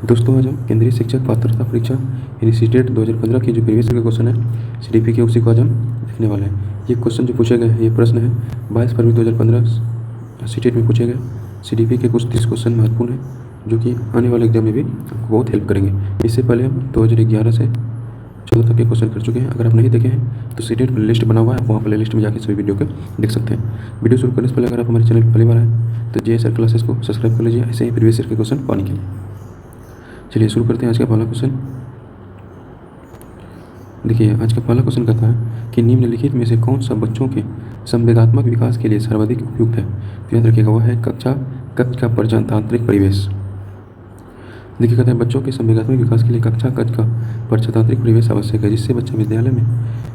दोस्तों आज हम केंद्रीय शिक्षक पात्रता परीक्षा इंस्टीट्यूट 2015 की जो प्रीवियस ईयर का क्वेश्चन है सीडीपी के, उसी को आज हम देखने वाले हैं। ये क्वेश्चन जो पूछे गए हैं, ये प्रश्न है 22 फरवरी 2015 सीटेट में पूछे गए सीडीपी के कुछ 30 क्वेश्चन महत्वपूर्ण हैं जो कि आने वाले एग्जाम में भी आपको बहुत हेल्प करेंगे। इससे पहले हम 2011 से 14 तक के क्वेश्चन कर चुके हैं। अगर आप नहीं देखे हैं तो सीटेट प्ले लिस्ट बना हुआ है, वहाँ प्ले लिस्ट में जाकर सभी वीडियो को देख सकते हैं। वीडियो शुरू करने से पहले अगर आप हमारे चैनल पर पहली बार आए तो JSR क्लासेस को सब्सक्राइब कर लीजिए, ऐसे ही प्रीवियस ईयर के क्वेश्चन पाने के लिए। चलिए शुरू करते हैं आज का पहला क्वेश्चन। देखिए आज का पहला क्वेश्चन कहता है कि निम्नलिखित में से कौन सा बच्चों के संवेगात्मक विकास के लिए सर्वाधिक उपयुक्त है। तो याद रखिएगा वह है कक्ष का प्रजातांत्रिक परिवेश। देखिए कहता है बच्चों के संवेगात्मक विकास के लिए कक्ष का प्रजातांत्रिक परिवेश आवश्यक है, जिससे बच्चा विद्यालय में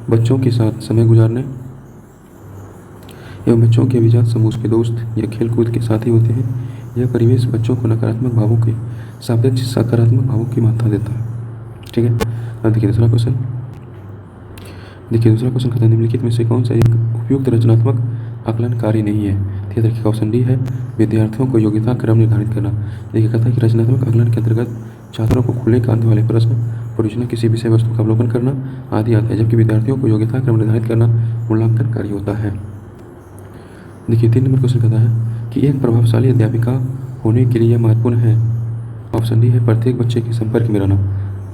बच्चों के साथ समय गुजारने एवं बच्चों के अभिजात समूह के दोस्त या खेल कूद के साथी होते हैं। यह परिवेश बच्चों को नकारात्मक भावों के सापेक्ष सकारात्मक भावों की मान्यता देता है। ठीक है, अब देखिए दूसरा क्वेश्चन। दूसरा क्वेश्चन कहता है निम्नलिखित में से कौन सा एक उपयुक्त रचनात्मक आकलन कार्य नहीं है। तो याद रखिएगा ऑप्शन डी है विद्यार्थियों को योग्यता क्रम निर्धारित करना। देखिए कहता है कि रचनात्मक आकलन के अंतर्गत छात्रों को खुले कांध वाले प्रश्न, परियोजना, किसी विषय वस्तु का अवलोकन करना आदि आता है, जबकि विद्यार्थियों को योग्यता क्रम निर्धारित करना मूल्यांकन कार्य होता है। देखिए 3 नंबर क्वेश्चन कहता है कि एक प्रभावशाली अध्यापिका होने के लिए यह महत्वपूर्ण है। ऑप्शन डी है प्रत्येक बच्चे के संपर्क में रहना।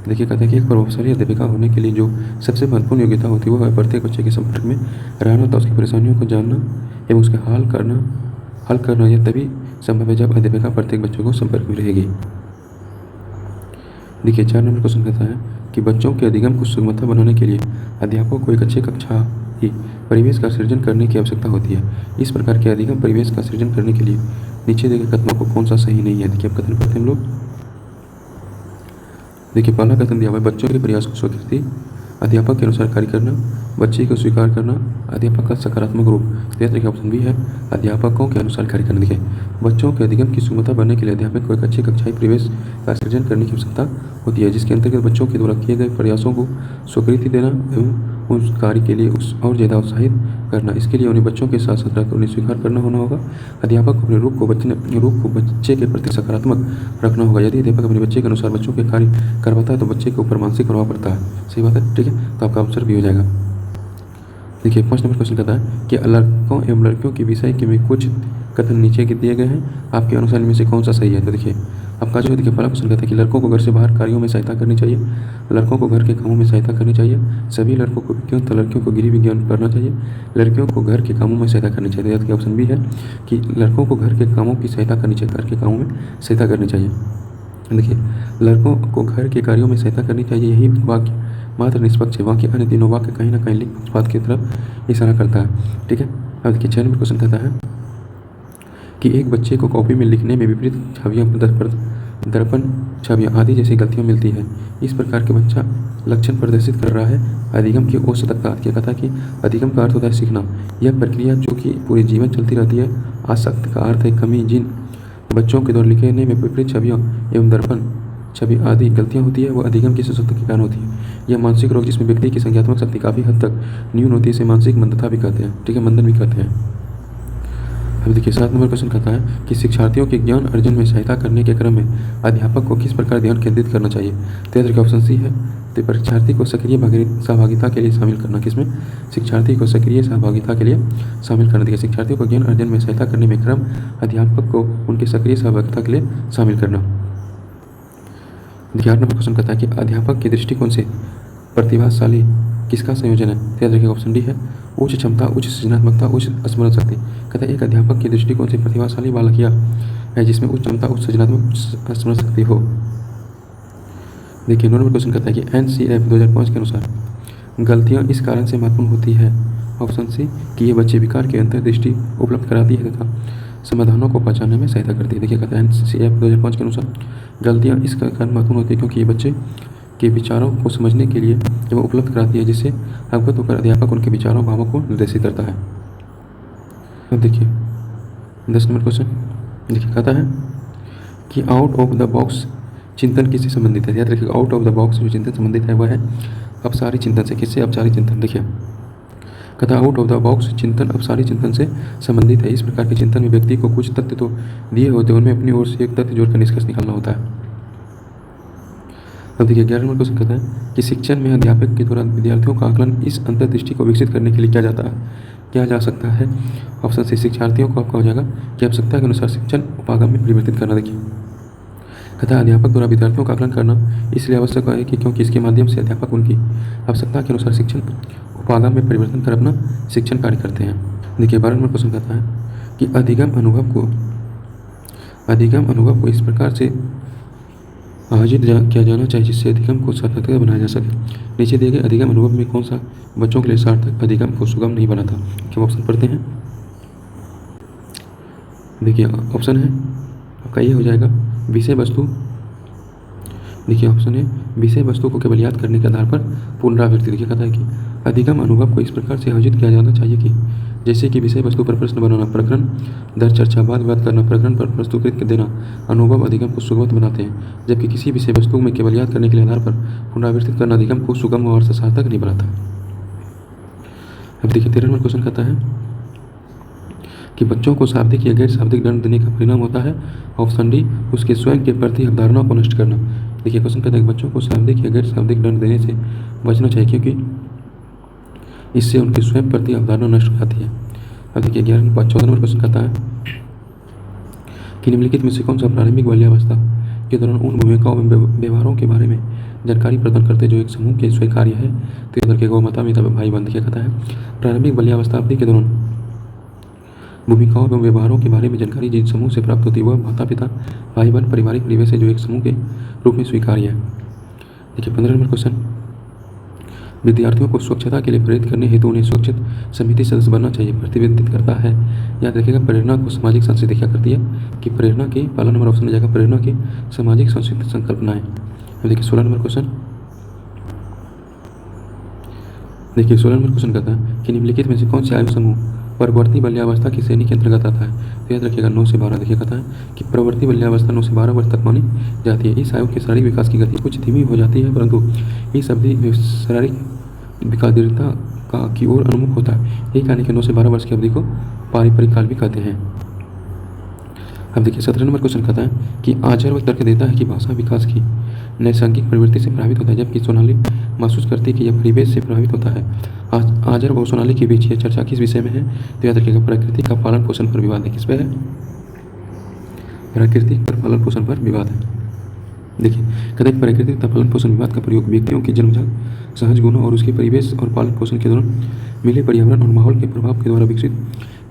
देखिए कहता है कि एक प्रभावशाली अध्यापिका होने के लिए जो सबसे महत्वपूर्ण योग्यता होती है वह है प्रत्येक बच्चे के संपर्क में रहना तथा उसकी परेशानियों को जानना एवं उसके हल करना। यह तभी संभव है जब अध्यापिका प्रत्येक बच्चों को संपर्क में रहेगी। देखिए 4 नंबर क्वेश्चन कहता है कि बच्चों के अधिगम को सुगमता बनाने के लिए अध्यापकों को एक अच्छे कक्षा की परिवेश का सृजन करने की आवश्यकता होती है। इस प्रकार के अधिगम परिवेश का सृजन करने के लिए नीचे दिए गए कथनों को कौन सा सही नहीं है। देखिए अब कथन पढ़ते हैं हम लोग। देखिए पहला कथन दिया हुआ है बच्चों के प्रयास को स्वीकृति, अध्यापक के अनुसार कार्य करना, बच्चे को स्वीकार करना, अध्यापक का सकारात्मक रूप। देखिए ऑप्शन बी है अध्यापकों के अनुसार कार्य करना। देखिए बच्चों के अधिगम की सुगमता बनने के लिए अध्यापक को एक अच्छे कक्षाई परिवेश का सृजन करने की आवश्यकता होती है, जिसके अंतर्गत बच्चों के द्वारा किए गए प्रयासों को स्वीकृति देना एवं उस कार्य के लिए और ज़्यादा उत्साहित करना। इसके लिए उन्हें बच्चों के साथ साथ उन्हें स्वीकार करना होगा। अध्यापक को अपने रूप को बच्चे के प्रति सकारात्मक रखना होगा। यदि अध्यापक अपने बच्चे के अनुसार बच्चों के कार्य करवाता है तो बच्चे के ऊपर मानसिक प्रभाव पड़ता है। सही बात है, ठीक है, तो आपका आंसर भी हो जाएगा। देखिए 5 नंबर क्वेश्चन कहता है कि लड़कों एवं लड़कियों के विषय के में कुछ कथन नीचे के दिए गए हैं, आपके अनुसार इनमें से कौन सा सही है। तो देखिए आपका जो है, देखिए पहला क्वेश्चन कहता है कि लड़कों को घर से बाहर कार्यों में सहायता करनी चाहिए, लड़कों को घर के कामों में सहायता करनी चाहिए, सभी लड़कों को विज्ञान तथा लड़कियों को गृह विज्ञान पढ़ना चाहिए, लड़कियों को घर के कामों में सहायता करनी चाहिए। याद ऑप्शन बी है कि लड़कों को घर के कामों की सहायता करनी चाहिए, घर के कामों में सहायता करनी चाहिए। देखिए लड़कों को घर के कार्यों में सहायता करनी चाहिए, यही वाक्य मात्र निष्पक्ष है, वाक्य अन्य तीनों वाक्य कहीं ना कहीं लिंग पक्षपात की तरफ इशारा करता है। ठीक है, अब देखिए 6 नंबर क्वेश्चन कहता है कि एक बच्चे को कॉपी में लिखने में विपरीत छवियां, दर्पण छवियां आदि जैसी गलतियां मिलती है। इस प्रकार के बच्चा लक्षण प्रदर्शित कर रहा है अधिगम की औसतता। क्या कहता है कि अधिगम का अर्थ होता है सीखना, यह प्रक्रिया जो कि पूरे जीवन चलती रहती है। आसक्त का अर्थ है कमी, जिन बच्चों के द्वारा लिखने में विपरीत छवियां एवं दर्पण छवि आदि गलतियां होती है वह अधिगम की सशक्ति के कारण होती है। यह मानसिक रोग जिसमें व्यक्ति की संज्ञात्मक शक्ति काफ़ी हद तक न्यून होती है, इसे मानसिक मंदता भी कहते हैं। ठीक है, मंदन भी कहते हैं। अब देखिए 7 नंबर क्वेश्चन कहता है कि शिक्षार्थियों के ज्ञान अर्जन में सहायता करने के क्रम में अध्यापक को किस प्रकार ध्यान केंद्रित करना चाहिए। तो याद रखिए ऑप्शन सी है तो परीक्षार्थी को सक्रिय सहभागिता के लिए शामिल करना। किसमें? शिक्षार्थी को सक्रिय सहभागिता के लिए शामिल करना। देखिए शिक्षार्थियों को ज्ञान अर्जन में सहायता करने में क्रम अध्यापक को उनकी सक्रिय सहभागिता के लिए शामिल करना। देखिए 8 नंबर क्वेश्चन कहता है कि अध्यापक के दृष्टिकोण से प्रतिभाशाली किसका संयोजन है। तो याद रखिएगा ऑप्शन डी है उच्च क्षमता, उच्च सृजनात्मकता, उच्च स्मरण शक्ति। कहता है एक अध्यापक के दृष्टिकोण से प्रतिभाशाली बालक यह है जिसमें उच्च क्षमता, उच्च सृजनात्मक, उच्च स्मरण शक्ति हो। देखिए 9 नंबर क्वेश्चन कहता है कि NCF 2005 के अनुसार गलतियाँ इस कारण से महत्वपूर्ण होती है। ऑप्शन सी कि ये बच्चे विकार की अंतर्दृष्टि उपलब्ध कराती है तथा समाधानों को पहचानने में सहायता करती है। देखिए कहता है NCF 2005 के अनुसार गलतियाँ इस कारण महत्वपूर्ण होती है क्योंकि ये बच्चे के विचारों को समझने के लिए एवं उपलब्ध कराती है, जिससे अवगत होकर अध्यापक उनके विचारों भावों को निर्देशित करता है। अब देखिए 10 नंबर क्वेश्चन देखिए कहता है कि आउट ऑफ द बॉक्स चिंतन किससे संबंधित है। याद रखिए आउट ऑफ द बॉक्स जो चिंतन संबंधित है वह है अपसारी चिंतन से। किससे? अपसारी चिंतन। देखिए कहता आउट ऑफ द बॉक्स चिंतन अपसारी चिंतन से संबंधित है। इस प्रकार के चिंतन में व्यक्ति को कुछ तथ्य तो दिए होते हैं, उनमें अपनी ओर से एक तथ्य जोड़कर निष्कर्ष निकालना होता है। अब देखिए 11 नंबर क्वेश्चन कहता है कि शिक्षण में अध्यापक के द्वारा विद्यार्थियों का आकलन इस अंतर्दृष्टि को विकसित करने के लिए किया जा सकता है। ऑप्शन सी, शिक्षार्थियों को आपका हो जाएगा कि आवश्यकता के अनुसार शिक्षण उपागम में परिवर्तित करना। देखिए कहता है अध्यापक द्वारा विद्यार्थियों का आकलन करना इसलिए आवश्यक है कि क्योंकि इसके माध्यम से अध्यापक उनकी आवश्यकता के अनुसार शिक्षण उपागम में परिवर्तन कर अपना शिक्षण कार्य करते हैं। देखिए 12 नंबर क्वेश्चन कहता है कि अधिगम अनुभव को इस प्रकार से आयोजित किया जाना चाहिए जिससे अधिगम को सार्थक बनाया जा सके। नीचे दिए गए अधिगम अनुभव में कौन सा बच्चों के लिए सार्थक अधिगम को सुगम नहीं बनाता? क्या ऑप्शन पढ़ते हैं। देखिए ऑप्शन है आपका ये हो जाएगा विषय वस्तु। देखिए ऑप्शन है विषय वस्तु को केवल याद करने के आधार पर पुनरावृत्ति। देखिए कहता है कि अधिगम अनुभव को इस प्रकार से आयोजित किया जाना चाहिए कि जैसे कि विषय वस्तु पर प्रश्न बनाना, प्रकरण दर चर्चा, वाद विवाद करना, प्रकरण पर प्रस्तुत देना अनुभव अधिगम को सुगम बनाते हैं, जबकि किसी विषय वस्तु में केवल याद करने के आधार पर पुनरावृत्ति करना अधिगम को सुगम और सार्थक नहीं बनाता। अब देखिए 13 नंबर क्वेश्चन कहता है कि बच्चों को शाब्दिक या गैर शाब्दिक दंड देने का परिणाम होता है। ऑप्शन डी, उसके स्वयं के प्रति अवधारणा को नष्ट करना। देखिए क्वेश्चन कहता है कि बच्चों को शाब्दिक या गैर शाब्दिक दंड देने से बचना चाहिए क्योंकि इससे उनके स्वयं प्रति अवधारणा नष्ट हो जाती है। अब देखिए 14 नंबर क्वेश्चन कहता है कि निम्नलिखित में से कौन सा प्रारंभिक बाल्यावस्था के दौरान उन भूमिकाओं एवं व्यवहारों के बारे में जानकारी प्रदान करते जो एक समूह के स्वीकार्य है? तो याद रखिएगा माता पिता भाई बंधु क्या कहता है प्रारंभिक बाल्यावस्था अवधि के दौरान भूमिकाओं एवं व्यवहारों के बारे में जानकारी जिन समूह से प्राप्त होती है वह माता पिता भाई बहन पारिवारिक परिवेश है जो एक समूह के रूप में स्वीकार्य है। देखिए 15 नंबर क्वेश्चन, विद्यार्थियों को स्वच्छता के लिए प्रेरित करने हेतु उन्हें स्वच्छता समिति सदस्य बनना चाहिए प्रतिबंधित करता है। याद रखिएगा प्रेरणा को सामाजिक संस्कृति क्या करती है कि प्रेरणा की पहला नंबर ऑप्शन हो जाएगा प्रेरणा की सामाजिक संस्कृति संकल्पनाएं। अब देखिए 16 नंबर क्वेश्चन, देखिए 16 नंबर क्वेश्चन कहता है कि निम्नलिखित में से कौन से आयु समूह प्रवर्ती बाल्यावस्था की श्रेणी के अंतर्गत आता है? तो याद रखिएगा 9 से 12। देखिए कहता है कि प्रवर्ती बाल्यावस्था 9 से 12 वर्ष तक मानी जाती है। इस आयु के शारीरिक विकास की गति कुछ धीमी हो जाती है परंतु इस अवधि शारीरिक विकास दृढ़ता का की ओर उन्मुख होता है। यही कारण कि 9 से 12 वर्ष की अवधि को पारिपरिक काल भी कहते हैं। अब देखिए 17 नंबर क्वेश्चन कहता है कि आजर वह तर्क देता है कि भाषा विकास की नैसर्गिक प्रवृत्ति से प्रभावित होता है जबकि सोनाली महसूस करती है कि यह परिवेश से प्रभावित होता है। आजर व सोनाली के बीच यह चर्चा किस विषय में है? तो याद रखिएगा प्रकृति का पालन पोषण पर विवाद है। किस पे है? प्रकृति पर पालन पोषण पर विवाद है। देखिए कहते हैं प्रकृति तथा पालन पोषण विवाद का प्रयोग व्यक्तियों के जन्मजात सहज गुणों और उसके परिवेश और पालन पोषण के दौरान मिले पर्यावरण और माहौल के प्रभाव के द्वारा विकसित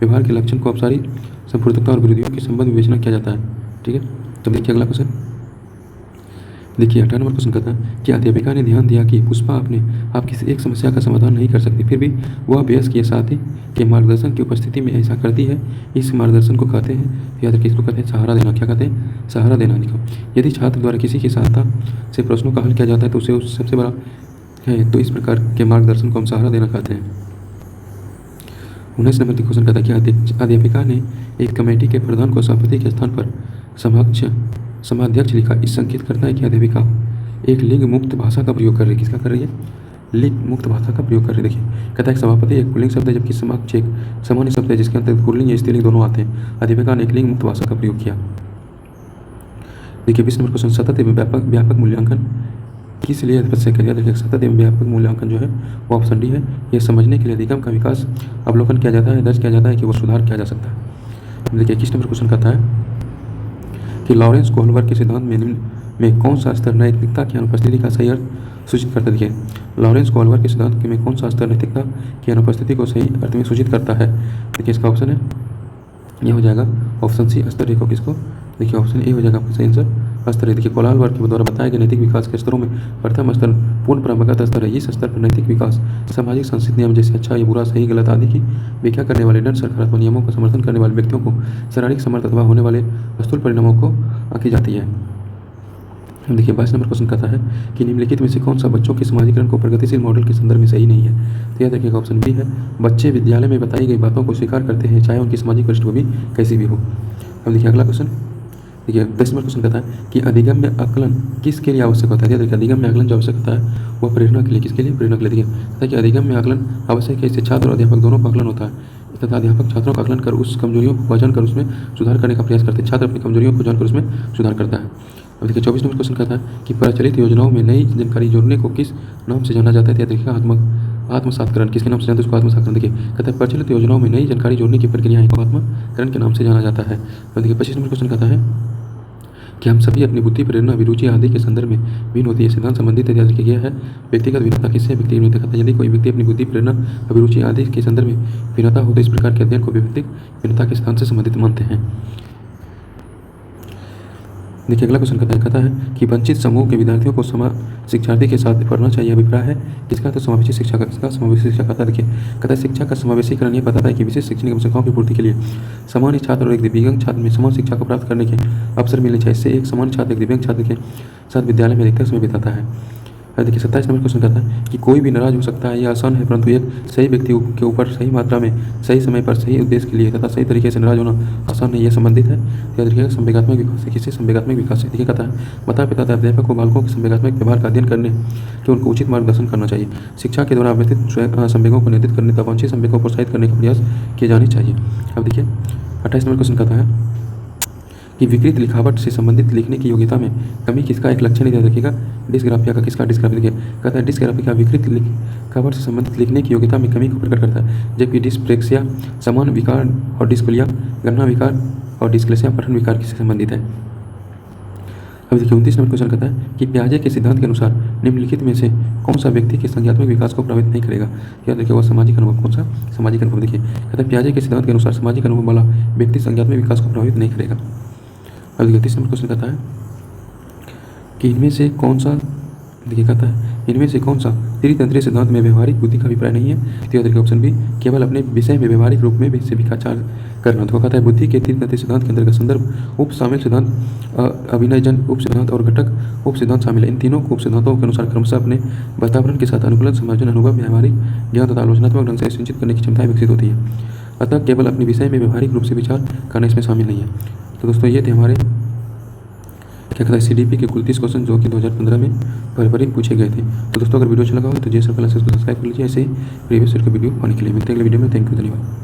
व्यवहार के लक्षण को अपसारी संपूर्णता और विरोधियों के संबंध में विवेचना किया जाता है। ठीक है, तो देखिए अगला क्वेश्चन। देखिए 18 नंबर क्वेश्चन कहता है कि अध्यापिका ने ध्यान दिया कि पुष्पा आप किसी एक समस्या का समाधान नहीं कर सकती, फिर भी वह वयस्क या साथी के मार्गदर्शन की उपस्थिति में ऐसा करती है। इस मार्गदर्शन को कहते हैं, याद रखिए इसको कहते हैं सहारा देना। क्या कहते हैं? सहारा देना। देखो यदि छात्र द्वारा किसी की सहायता से प्रश्नों का हल किया जाता है तो उसे सबसे बड़ा है, तो इस प्रकार के मार्गदर्शन को हम सहारा देना कहते हैं। 19 नंबर क्वेश्चन कहता है कि अध्यापिका ने एक कमेटी के प्रधान को सभापति के स्थान पर समाध्यक्ष लिखा। इस संकेत करता है कि अध्यापिका एक लिंग मुक्त भाषा का प्रयोग कर रही है। किसका कर रही है? लिंग मुक्त भाषा का प्रयोग कर रही है। देखिए कहता है सभापति एक पुल्लिंग शब्द है जबकि समाक्ष एक सामान्य शब्द है जिसके अंतर्गत पुल्लिंग या स्त्रीलिंग दोनों आते हैं। अध्यापिका ने एक लिंग मुक्त भाषा का प्रयोग किया। देखिए 20 नंबर क्वेश्चन, सतत एवं व्यापक मूल्यांकन किस लिए आवश्यक है? देखिए सतत एवं व्यापक मूल्यांकन जो है वो ऑप्शन डी है। यह समझने के लिए अधिगम का विकास अवलोकन किया जाता है, दर्ज किया जाता है कि वो सुधार किया जा सकता है। देखिए 21 नंबर क्वेश्चन कहता है कि लॉरेंस कोहलबर्ग के सिद्धांत में कौन सा स्तर नैतिकता की अनुपस्थिति का सही अर्थ सूचित करता है? देखिए लॉरेंस कोहलबर्ग के सिद्धांत में कौन सा स्तर नैतिकता की अनुपस्थिति को सही अर्थ में सूचित करता है? देखिए इसका ऑप्शन है यह हो जाएगा ऑप्शन सी स्तर। देखो किसको? देखिए ऑप्शन ए हो जाएगा आपका सही आंसर स्तर है। देखिए कोहलबर्ग के द्वारा बताया गया नैतिक विकास के स्तरों में प्रथम स्तर पूर्ण परंपरागत स्तर है। इस स्तर पर नैतिक विकास सामाजिक संस्कृति नियम जैसे अच्छा या बुरा, सही गलत आदि की व्याख्या करने वाले दंड सकारात्मक नियमों का समर्थन करने वाले व्यक्तियों को शारीरिक समर्थ अथवा होने वाले स्थूल परिणामों को आंकी जाती है। देखिए 22 नंबर क्वेश्चन कहता है कि निम्नलिखित में से कौन सा बच्चों के समाजीकरण को प्रगतिशील मॉडल के संदर्भ में सही नहीं है? तो याद रखिएगा ऑप्शन बी है। बच्चे विद्यालय में बताई गई बातों को स्वीकार करते हैं चाहे उनकी सामाजिक पृष्ठभूमि कैसी भी हो। अब देखिए अगला क्वेश्चन। देखिए 10 नंबर क्वेश्चन कहता है कि अधिगम में आकलन किसके लिए आवश्यक होता है? देखिए अधिगम में आकलन जो आवश्यक होता है वह प्रेरणा के लिए। किसके लिए? प्रेरणा के लिए। देखिए कि अधिगम में आकलन आवश्यक है, इससे छात्र और अध्यापक दोनों का आकलन होता है तथा अध्यापक छात्रों का आकलन कर उस कमजोरियों को पहचान कर उसमें सुधार करने का प्रयास करते हैं। छात्र अपनी कमजोरियों को जानकर उसमें सुधार करता है। अब देखिए 24 नंबर क्वेश्चन कहता है कि प्रचलित योजनाओं में नई जानकारी जोड़ने को किस नाम से जाना जाता है? देखिएगा आत्मसातकरण। किसके नाम से जानते हैं उसको? आत्मसातकरण। देखिए कहता है प्रचलित योजनाओं में नई जानकारी जोड़ने की प्रक्रिया को आत्मकरण के नाम से जाना जाता है। अब देखिए 25 नंबर क्वेश्चन कहता है कि हम सभी अपनी बुद्धि, प्रेरणा, अभिरुचि आदि के संदर्भ में भिन्न होती है। सिद्धांत संबंधित याद रखिए गया है। व्यक्तिगत भिन्नता किससे? व्यक्तिगत भिन्नता कहता है यदि कोई व्यक्ति अपनी बुद्धि, प्रेरणा, अभिरुचि आदि के संदर्भ में भिन्नता हो तो इस प्रकार के अध्ययन को व्यक्तिगत भिन्नता के सिद्धांत से संबंधित मानते हैं। देखिए अगला क्वेश्चन कहता है कि वंचित समूह के विद्यार्थियों को शिक्षार्थी के साथ पढ़ना चाहिए। अभिप्राय है किसका? तो समावेशी शिक्षा का। किसका? समावेशी शिक्षा का। देखिए कहता है शिक्षा का समावेशीकरण यह बताता है कि विशेष शैक्षणिक आवश्यकताओं की पूर्ति के लिए सामान्य छात्र और एक दिव्यांग छात्र में समान शिक्षा को प्राप्त करने के अवसर मिलने चाहिए। इससे एक सामान्य छात्र एक दिव्यांग छात्र के साथ विद्यालय में अधिकतर समय बिताता है। देखिए 27 नंबर क्वेश्चन कहता है कि कोई भी नाराज हो सकता है, यह आसान है, परंतु एक सही व्यक्ति के ऊपर सही मात्रा में, सही समय पर, सही उद्देश्य के लिए तथा सही तरीके से नाराज होना आसान नहीं। यह संबंधित है याद रखिएगा संवेगात्मक विकास से। किससे? संवेगात्मक विकास से। देखिए कहता है माता पिता तथा अध्यापक को बालकों के संवेगात्मक व्यवहार का अध्ययन करने के उनको उचित मार्गदर्शन करना चाहिए। शिक्षा के द्वारा व्यतीत संवेगों को नियंत्रित करने तथा वांछित संवेगों को प्रोत्साहित करने का प्रयास किए जाने चाहिए। अब देखिए 28 नंबर क्वेश्चन कहता है कि विकृत लिखावट से संबंधित लिखने की योग्यता में कमी किसका एक लक्षण याद रखिएगा? डिस्ग्राफिया का। किसका? डिस्ग्राफिया। देखिए कहता है डिस्ग्राफिया विकृत लिखावट से संबंधित लिखने की योग्यता में कमी को प्रकट करता है, जबकि डिस्प्रेक्सिया समान विकार और डिस्कुलिया गणना विकार और डिस्क्लेसिया पठन विकार से संबंधित है। अब देखिए 29 नंबर क्वेश्चन कहता है कि पियाजे के सिद्धांत के अनुसार निम्नलिखित में से कौन सा व्यक्ति के संज्ञात्मक विकास को प्रभावित नहीं करेगा? याद रखिए वह सामाजिक अनुभव। कौन सा? सामाजिक अनुभव। देखिए कहता है पियाजे के सिद्धांत के अनुसार सामाजिक अनुभव वाला व्यक्ति संज्ञात्मक विकास को प्रभावित नहीं करेगा। अब देखिए 30 नंबर क्वेश्चन कहता है कि इनमें से कौन सा, देखिए कहता है इनमें से कौन सा त्रितंत्रीय सिद्धांत में व्यवहारिक बुद्धि का अभिप्राय नहीं है? तो याद रखिए ऑप्शन बी, केवल अपने विषय में व्यवहारिक रूप में से विचार करना। तो कहता है बुद्धि के त्रितंत्रीय सिद्धांत के अंतर्गत संदर्भ उप शामिल सिद्धांत, अभिनयजन उप सिद्धांत और घटक उप सिद्धांत शामिल है। इन तीनों उप सिद्धांतों के अनुसार क्रमशः अपने वातावरण के साथ अनुकूलन, समायोजन, अनुभव, व्यवहारिक ज्ञान तथा आलोचनात्मक ढंग से संचित करने की क्षमताएं विकसित होती है। अतः केवल अपने विषय में व्यवहारिक रूप से विचार करना इसमें शामिल नहीं है। तो दोस्तों ये थे हमारे क्या कहता है CDP के कुल 30 क्वेश्चन जो कि 2015 में फरवरी में पूछे गए थे। तो दोस्तों अगर वीडियो अच्छा लगा हो तो जैसे पहले से सब्सक्राइब कर लीजिए ऐसे ही प्रीवियस ईयर का वीडियो पाने के लिए। मिलते हैं अगले वीडियो में। थैंक यू, धन्यवाद।